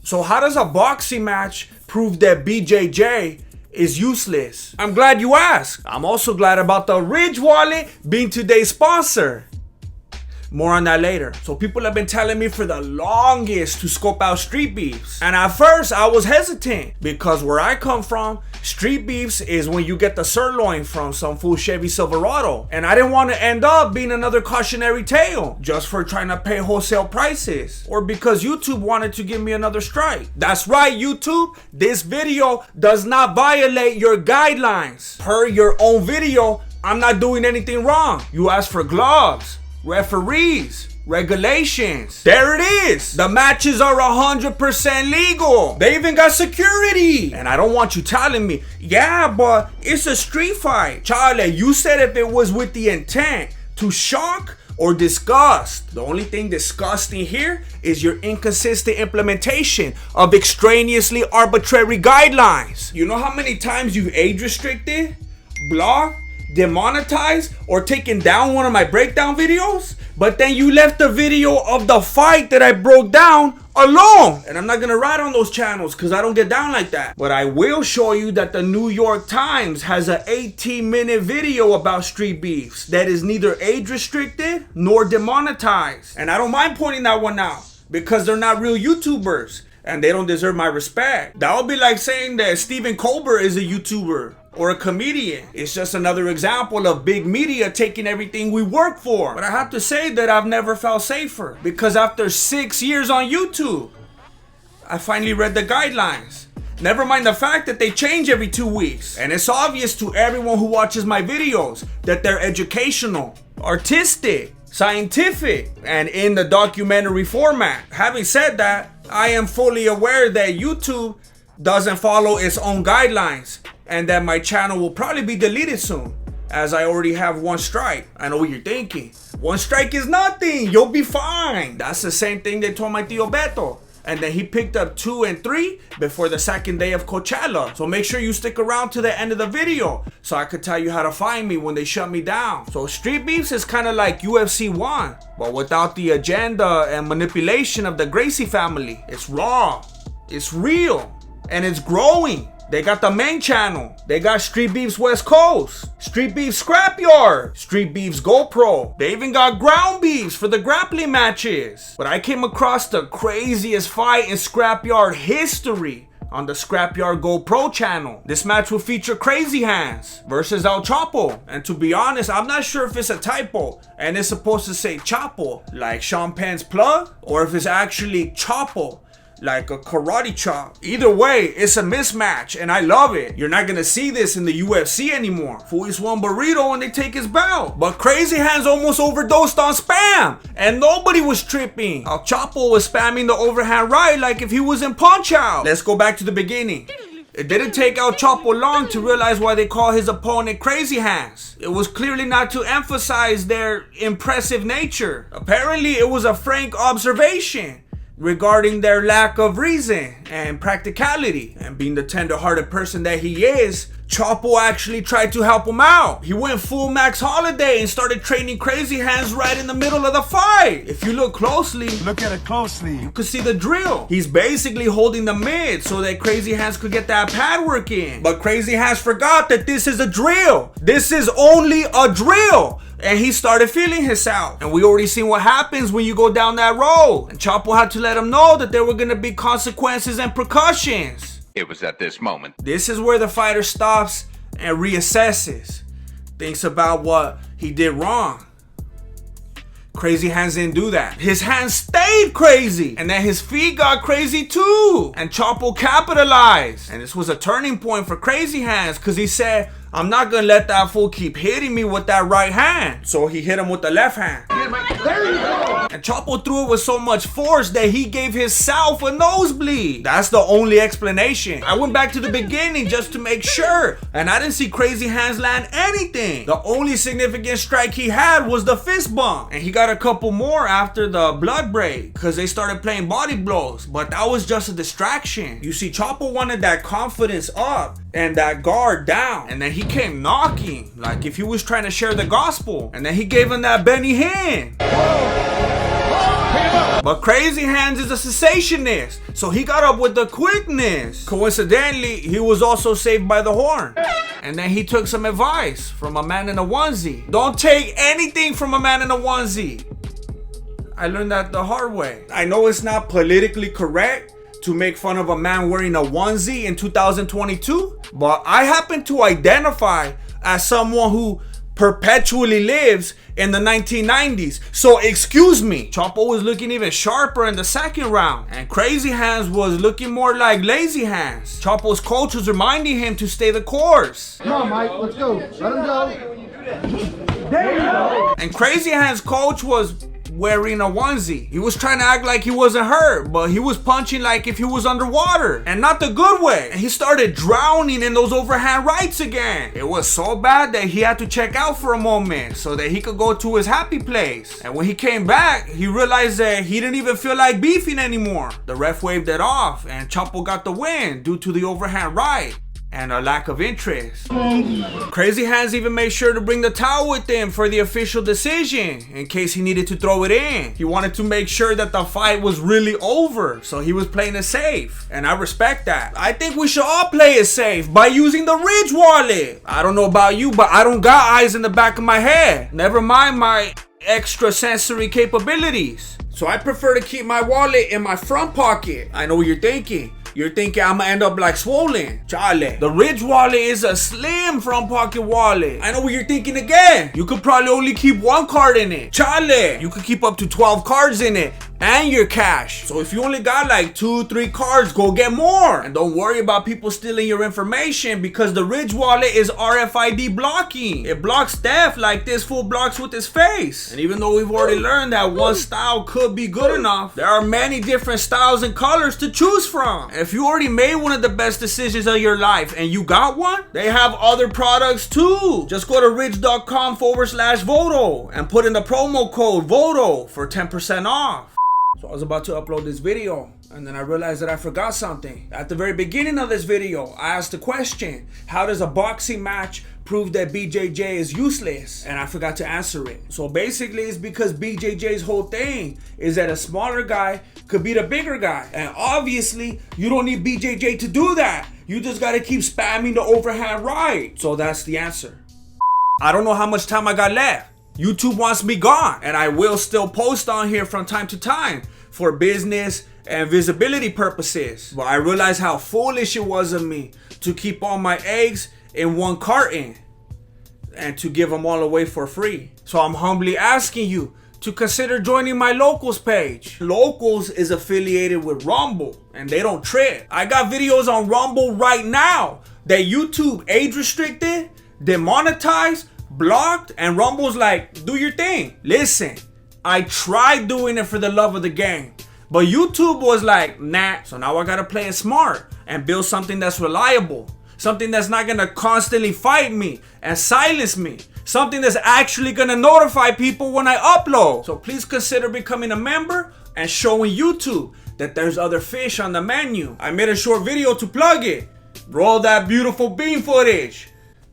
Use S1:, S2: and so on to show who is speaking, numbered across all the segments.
S1: So how does a boxing match prove that BJJ is useless? I'm glad you asked. I'm also glad about the Ridge wallet being today's sponsor. More on that later. So people have been telling me for the longest to scope out street beefs. And at first I was hesitant because where I come from, street beefs is when you get the sirloin from some fool Chevy Silverado. And I didn't want to end up being another cautionary tale just for trying to pay wholesale prices. Or because YouTube wanted to give me another strike. That's right, YouTube. This video does not violate your guidelines. Per your own video, I'm not doing anything wrong. You asked for gloves, referees, regulations. There it is. The matches are 100% legal. They even got security. And I don't want you telling me, yeah, but it's a street fight. Charlie, you said if it was with the intent to shock or disgust. The only thing disgusting here is your inconsistent implementation of extraneously arbitrary guidelines. You know how many times you've age restricted, blocked, demonetized, or taken down one of my breakdown videos, but then you left the video of the fight that I broke down alone. And I'm not gonna ride on those channels because I don't get down like that. But I will show you that the New York Times has an 18-minute video about street beefs that is neither age restricted nor demonetized. And I don't mind pointing that one out because they're not real YouTubers and they don't deserve my respect. That would be like saying that Stephen Colbert is a YouTuber or a comedian. It's just another example of big media taking everything we work for. But I have to say that I've never felt safer because after 6 years on YouTube, I finally read the guidelines. Never mind the fact that they change every 2 weeks. And it's obvious to everyone who watches my videos that they're educational, artistic, scientific, and in the documentary format. Having said that, I am fully aware that YouTube doesn't follow its own guidelines and that my channel will probably be deleted soon, as I already have one strike. I know what you're thinking. One strike is nothing. You'll be fine. That's the same thing they told my Tío Beto. And then he picked up 2 and 3 before the second day of Coachella. So make sure you stick around to the end of the video so I could tell you how to find me when they shut me down. So street beefs is kind of like UFC 1, but without the agenda and manipulation of the Gracie family. It's raw, it's real, and it's growing. They got the main channel. They got Street Beefs West Coast, Street Beefs Scrapyard, Street Beefs GoPro. They even got ground beefs for the grappling matches. But I came across the craziest fight in Scrapyard history on the Scrapyard GoPro channel. This match will feature Crazy Hands versus El Chapo. And to be honest, I'm not sure if it's a typo and it's supposed to say Chapo, like Sean Penn's plug, or if it's actually Chapo, like a karate chop. Either way, it's a mismatch and I love it. You're not gonna see this in the UFC anymore. Fool one burrito and they take his belt. But Crazy Hands almost overdosed on spam and nobody was tripping. El Chapo was spamming the overhand right like if he was in Punch Out. Let's go back to the beginning. It didn't take El Chapo long to realize why they call his opponent Crazy Hands. It was clearly not to emphasize their impressive nature. Apparently it was a frank observation regarding their lack of reason and practicality. And being the tender-hearted person that he is, Chapo actually tried to help him out. He went full Max Holiday and started training Crazy Hands right in the middle of the fight. If you look closely,
S2: look at it closely,
S1: you can see the drill. He's basically holding the mid so that Crazy Hands could get that pad work in. But Crazy Hands forgot that this is a drill. This is only a drill. And he started feeling himself. And we already seen what happens when you go down that road. And Chapo had to let him know that there were gonna be consequences and repercussions.
S3: It was at this moment.
S1: This is where the fighter stops and reassesses. Thinks about what he did wrong. Crazy Hands didn't do that. His hands stayed crazy. And then his feet got crazy too. And Chapo capitalized. And this was a turning point for Crazy Hands because he said, I'm not gonna let that fool keep hitting me with that right hand. So he hit him with the left hand. There you go. And Chapo threw it with so much force that he gave himself a nosebleed. That's the only explanation. I went back to the beginning just to make sure, and I didn't see Crazy Hands land anything. The only significant strike he had was the fist bump. And he got a couple more after the blood break because they started playing body blows. But that was just a distraction. You see, Chapo wanted that confidence up and that guard down. And then he came knocking like if he was trying to share the gospel. And then he gave him that Benny Hinn.
S2: Pick him up.
S1: But Crazy Hands is a cessationist, so he got up with the quickness. Coincidentally, he was also saved by the horn. And then he took some advice from a man in a onesie. Don't take anything from a man in a onesie. I learned that the hard way. I know it's not politically correct to make fun of a man wearing a onesie in 2022, but I happen to identify as someone who perpetually lives in the 1990s. So excuse me. Chapo was looking even sharper in the second round, and Crazy Hands was looking more like Lazy Hands. Chapo's coach was reminding him to stay the course.
S2: Come on, Mike, let's go. Let him go. There you go.
S1: And Crazy Hands' coach was wearing a onesie. He was trying to act like he wasn't hurt, but he was punching like if he was underwater, and not the good way. And he started drowning in those overhand rights again. It was so bad that he had to check out for a moment so that he could go to his happy place. And when he came back, he realized that he didn't even feel like beefing anymore. The ref waved it off, and Chapo got the win due to the overhand right and a lack of interest. Crazy Hands even made sure to bring the towel with him for the official decision in case he needed to throw it in. He wanted to make sure that the fight was really over, so he was playing it safe, and I respect that. I think we should all play it safe by using the Ridge wallet. I don't know about you, but I don't got eyes in the back of my head, never mind my extrasensory capabilities. So I prefer to keep my wallet in my front pocket. I know what you're thinking. You're thinking I'm gonna end up like swollen. Chale. The Ridge wallet is a slim front pocket wallet. I know what you're thinking again. You could probably only keep one card in it. Chale. You could keep up to 12 cards in it and your cash. So if you only got like 2-3 cards, go get more. And don't worry about people stealing your information, because the Ridge wallet is RFID blocking. It blocks theft like this fool blocks with his face. And even though we've already learned that one style could be good enough, there are many different styles and colors to choose from. And if you already made one of the best decisions of your life and you got one, they have other products too. Just go to ridge.com/Voto and put in the promo code VOTO for 10% off. So I was about to upload this video, and then I realized that I forgot something. At the very beginning of this video, I asked the question, how does a boxing match prove that BJJ is useless? And I forgot to answer it. So basically it's because BJJ's whole thing is that a smaller guy could beat a bigger guy. And obviously you don't need BJJ to do that. You just gotta keep spamming the overhand right. So that's the answer. I don't know how much time I got left. YouTube wants me gone, and I will still post on here from time to time for business and visibility purposes. But I realized how foolish it was of me to keep all my eggs in one carton and to give them all away for free. So I'm humbly asking you to consider joining my Locals page. Locals is affiliated with Rumble, and they don't trip. I got videos on Rumble right now that YouTube age restricted, demonetized, blocked, and Rumble's like, do your thing. Listen, I tried doing it for the love of the game, but YouTube was like, nah. So now I gotta play it smart and build something that's reliable, something that's not gonna constantly fight me and silence me, something that's actually gonna notify people when I upload. So please consider becoming a member and showing YouTube that there's other fish on the menu. I made a short video to plug it. Roll that beautiful bean footage.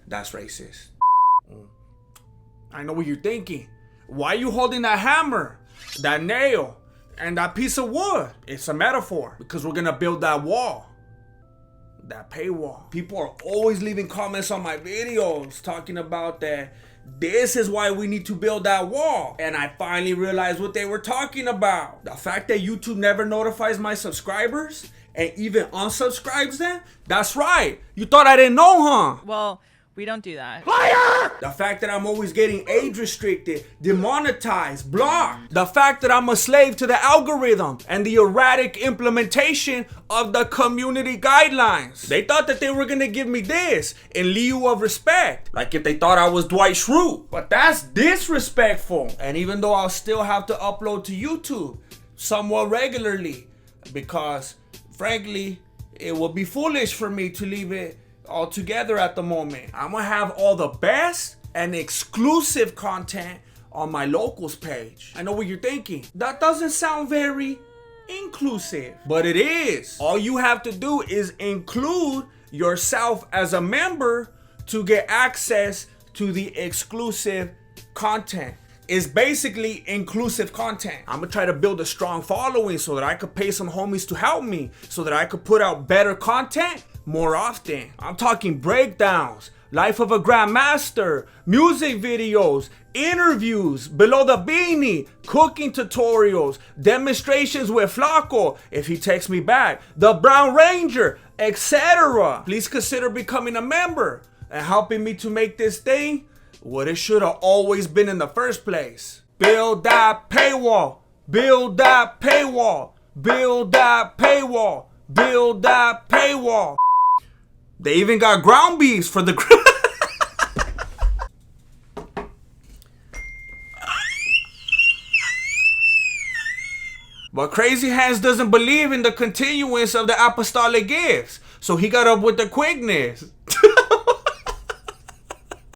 S1: That's racist. I know what you're thinking. Why are you holding that hammer, that nail, and that piece of wood? It's a metaphor, because we're gonna build that wall, that paywall. People are always leaving comments on my videos talking about that this is why we need to build that wall. And I finally realized what they were talking about. The fact that YouTube never notifies my subscribers and even unsubscribes them? That's right. You thought I didn't know, huh?
S3: Well, we don't do that.
S1: Liar! The fact that I'm always getting age restricted, demonetized, blocked. The fact that I'm a slave to the algorithm and the erratic implementation of the community guidelines. They thought that they were gonna give me this in lieu of respect. Like if they thought I was Dwight Schrute. But that's disrespectful. And even though I'll still have to upload to YouTube somewhat regularly, because frankly, it would be foolish for me to leave it all together at the moment. I'm gonna have all the best and exclusive content on my Locals page. I know what you're thinking. That doesn't sound very inclusive, but it is. All you have to do is include yourself as a member to get access to the exclusive content. is basically inclusive content. I'm gonna try to build a strong following so that I could pay some homies to help me, so that I could put out better content more often. I'm talking breakdowns, life of a grandmaster, music videos, interviews, below the beanie, cooking tutorials, demonstrations with Flaco if he texts me back, the Brown Ranger, etc. Please consider becoming a member and helping me to make this thing what it should have always been in the first place. Build that paywall, build that paywall, build that paywall, build that paywall. They even got ground beefs for the But Crazy Hands doesn't believe in the continuance of the apostolic gifts, so he got up with the quickness.